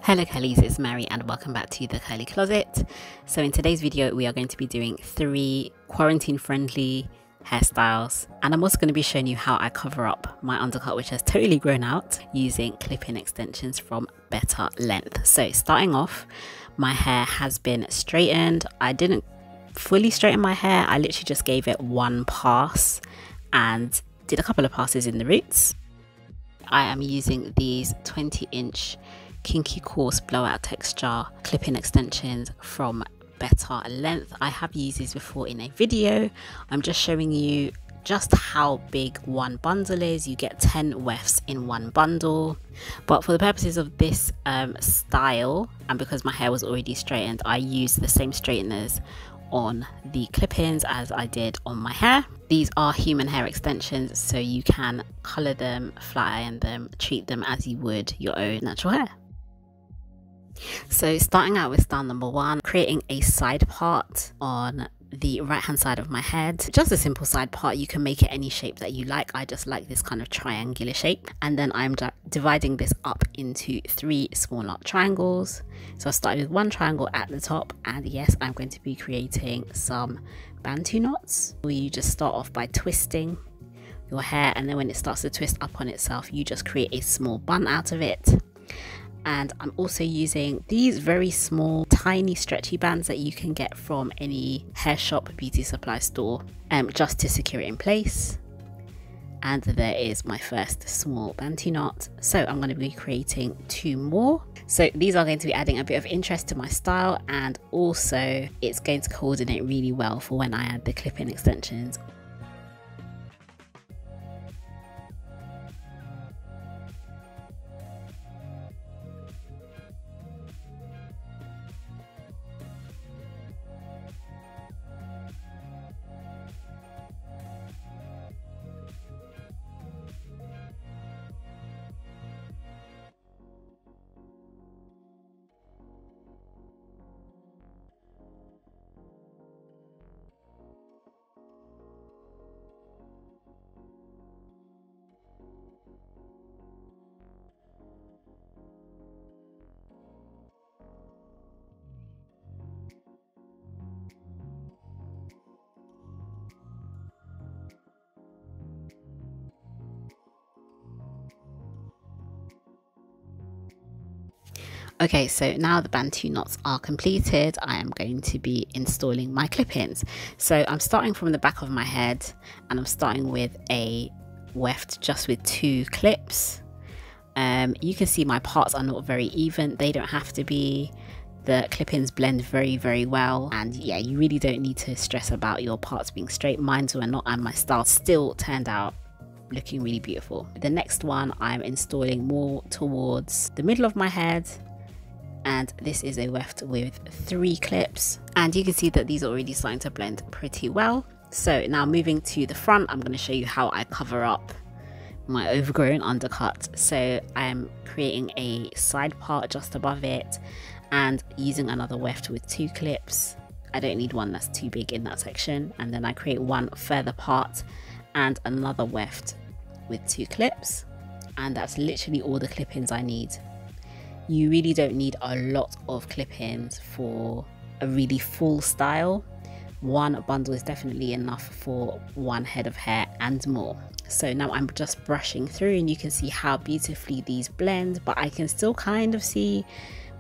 Hello curlies, it's Mary and welcome back to the Curly Closet. So in today's video we are going to be doing 3 quarantine friendly hairstyles, and I'm also going to be showing you how I cover up my undercut, which has totally grown out, using clip-in extensions from BetterLength. So starting off, my hair has been straightened. I didn't fully straighten my hair, I literally just gave it one pass and did a couple of passes in the roots. I am using these 20-inch Kinky Coarse Blowout texture clip-in extensions from BetterLength. I have used these before in a video. I'm just showing you just how big one bundle is. You get 10 wefts in one bundle, but for the purposes of this style, and because my hair was already straightened, I used the same straighteners on the clip-ins as I did on my hair. These are human hair extensions, so you can color them, flat iron them, treat them as you would your own natural hair. So starting out with style number 1, creating a side part on the right hand side of my head. Just a simple side part, you can make it any shape that you like. I just like this kind of triangular shape, and then I'm dividing this up into 3 smaller triangles. So I started with 1 triangle at the top, and yes, I'm going to be creating some bantu knots, where you just start off by twisting your hair, and then when it starts to twist up on itself, you just create a small bun out of it. And I'm also using these very small tiny stretchy bands that you can get from any hair shop, beauty supply store, just to secure it in place. And there is my first small bantu knot. So I'm going to be creating 2 more. So these are going to be adding a bit of interest to my style, and also it's going to coordinate really well for when I add the clip-in extensions. Okay, so now the bantu knots are completed, I am going to be installing my clip-ins. So I'm starting from the back of my head, and I'm starting with a weft just with 2 clips. You can see my parts are not very even, they don't have to be. The clip-ins blend very well, and yeah, you really don't need to stress about your parts being straight. Mine were not, and my style still turned out looking really beautiful. The next one I'm installing more towards the middle of my head, and this is a weft with 3 clips, and you can see that these are already starting to blend pretty well. So now moving to the front, I'm going to show you how I cover up my overgrown undercut. So I'm creating a side part just above it and using another weft with 2 clips. I don't need one that's too big in that section, and then I create one further part and another weft with 2 clips, and that's literally all the clip-ins I need. You really don't need a lot of clip-ins for a really full style. 1 bundle is definitely enough for 1 head of hair and more. So now I'm just brushing through, and you can see how beautifully these blend, but I can still kind of see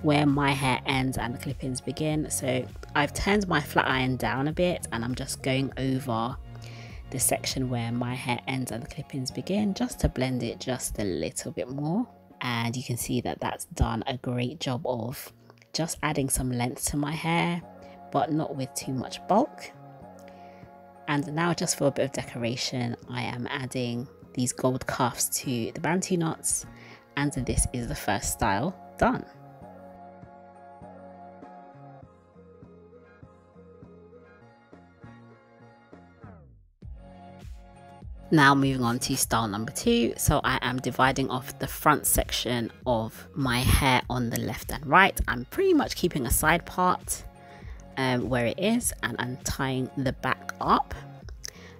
where my hair ends and the clip-ins begin. So I've turned my flat iron down a bit, and I'm just going over the section where my hair ends and the clip-ins begin, just to blend it just a little bit more. And you can see that that's done a great job of just adding some length to my hair, but not with too much bulk. And now, just for a bit of decoration, I am adding these gold cuffs to the bantu knots, and this is the first style done. Now moving on to style number 2. So I am dividing off the front section of my hair on the left and right. I'm pretty much keeping a side part where it is, and I'm tying the back up.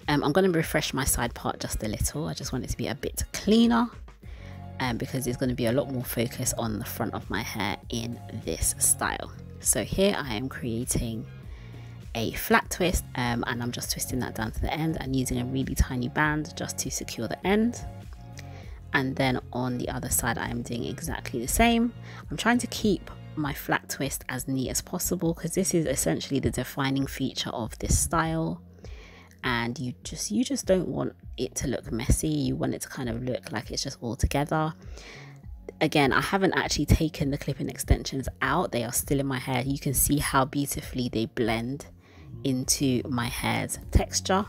I'm going to refresh my side part just a little. I just want it to be a bit cleaner. because there's going to be a lot more focus on the front of my hair in this style. So here I am creating a flat twist, and I'm just twisting that down to the end and using a really tiny band just to secure the end. And then on the other side I am doing exactly the same. I'm trying to keep my flat twist as neat as possible because this is essentially the defining feature of this style, and you just don't want it to look messy. You want it to kind of look like it's just all together. Again, I haven't actually taken the clip-in extensions out. They are still in my hair. You can see how beautifully they blend into my hair's texture.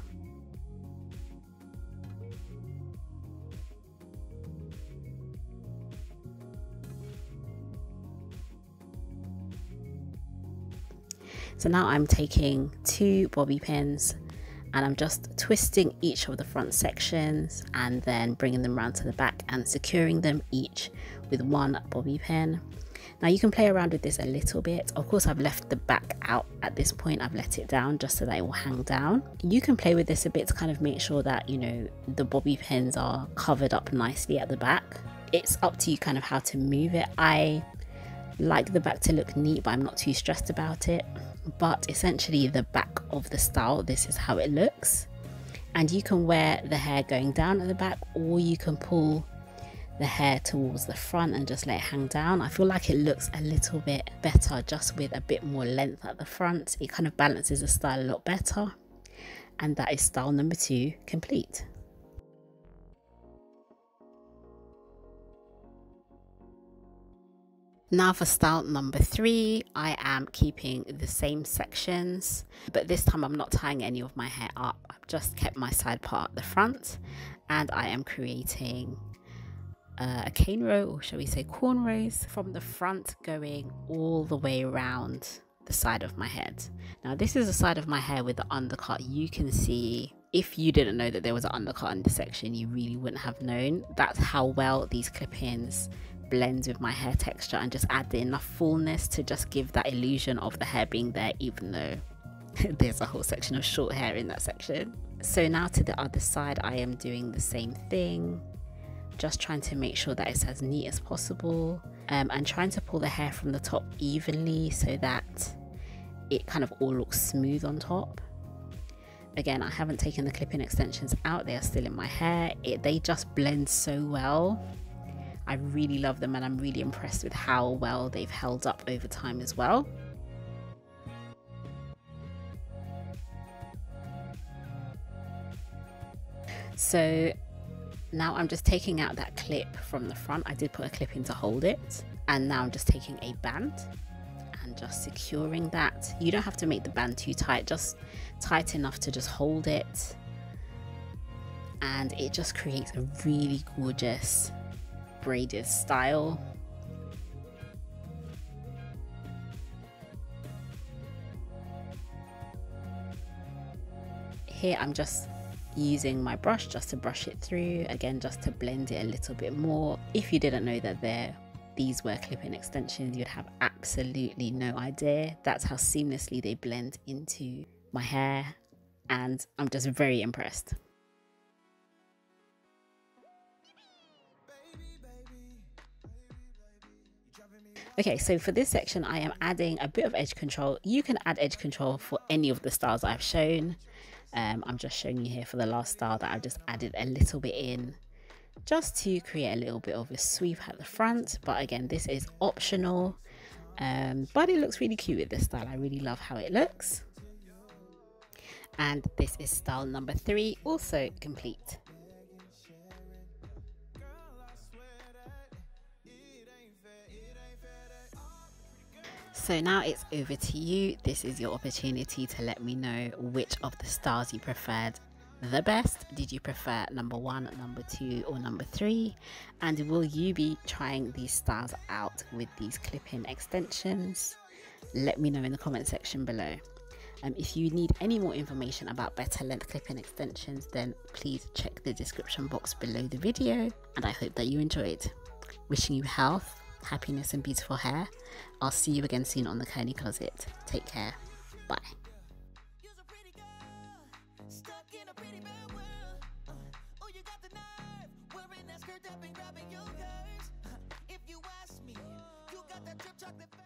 So now I'm taking 2 bobby pins and I'm just twisting each of the front sections and then bringing them around to the back and securing them each with 1 bobby pin. Now you can play around with this a little bit. Of course, I've left the back out at this point. I've let it down just so that it will hang down. You can play with this a bit to kind of make sure that, you know, the bobby pins are covered up nicely at the back. It's up to you kind of how to move it. I like the back to look neat, but I'm not too stressed about it. But essentially the back of the style, this is how it looks. And you can wear the hair going down at the back, or you can pull the hair towards the front and just let it hang down. I feel like it looks a little bit better just with a bit more length at the front. It kind of balances the style a lot better. And that is style number 2 complete. Now for style number 3, I am keeping the same sections, but this time I'm not tying any of my hair up. I've just kept my side part at the front, and I am creating a cane row, or shall we say cornrows, from the front going all the way around the side of my head. Now this is the side of my hair with the undercut. You can see, if you didn't know that there was an undercut in this section, you really wouldn't have known. That's how well these clip-ins blend with my hair texture and just add enough fullness to just give that illusion of the hair being there, even though there's a whole section of short hair in that section. So now to the other side, I am doing the same thing, just trying to make sure that it's as neat as possible, and trying to pull the hair from the top evenly so that it kind of all looks smooth on top. Again, I haven't taken the clip-in extensions out, they are still in my hair. They just blend so well. I really love them, and I'm really impressed with how well they've held up over time as well. So now I'm just taking out that clip from the front. I did put a clip in to hold it, and now I'm just taking a band and just securing that. You don't have to make the band too tight, just tight enough to just hold it, and it just creates a really gorgeous braided style. Here I'm just using my brush just to brush it through, again just to blend it a little bit more. If you didn't know that these were clip-in extensions, you'd have absolutely no idea. That's how seamlessly they blend into my hair, and I'm just very impressed. Okay, so for this section I am adding a bit of edge control. You can add edge control for any of the styles I've shown. I'm just showing you here for the last style that I've just added a little bit in just to create a little bit of a sweep at the front. But again, this is optional, but it looks really cute with this style. I really love how it looks. And this is style number 3, also complete. So now it's over to you. This is your opportunity to let me know which of the styles you preferred the best. Did you prefer number 1, number 2, or number 3? And will you be trying these styles out with these clip-in extensions? Let me know in the comment section below. If you need any more information about better length clip-in extensions, then please check the description box below the video, and I hope that you enjoyed. Wishing you health, happiness, and beautiful hair. I'll see you again soon on the Curly Closet. Take care. Bye. Stuck in a pretty bad world. Oh, you got the nerve, wearing that skirt up and grabbing your girl. like the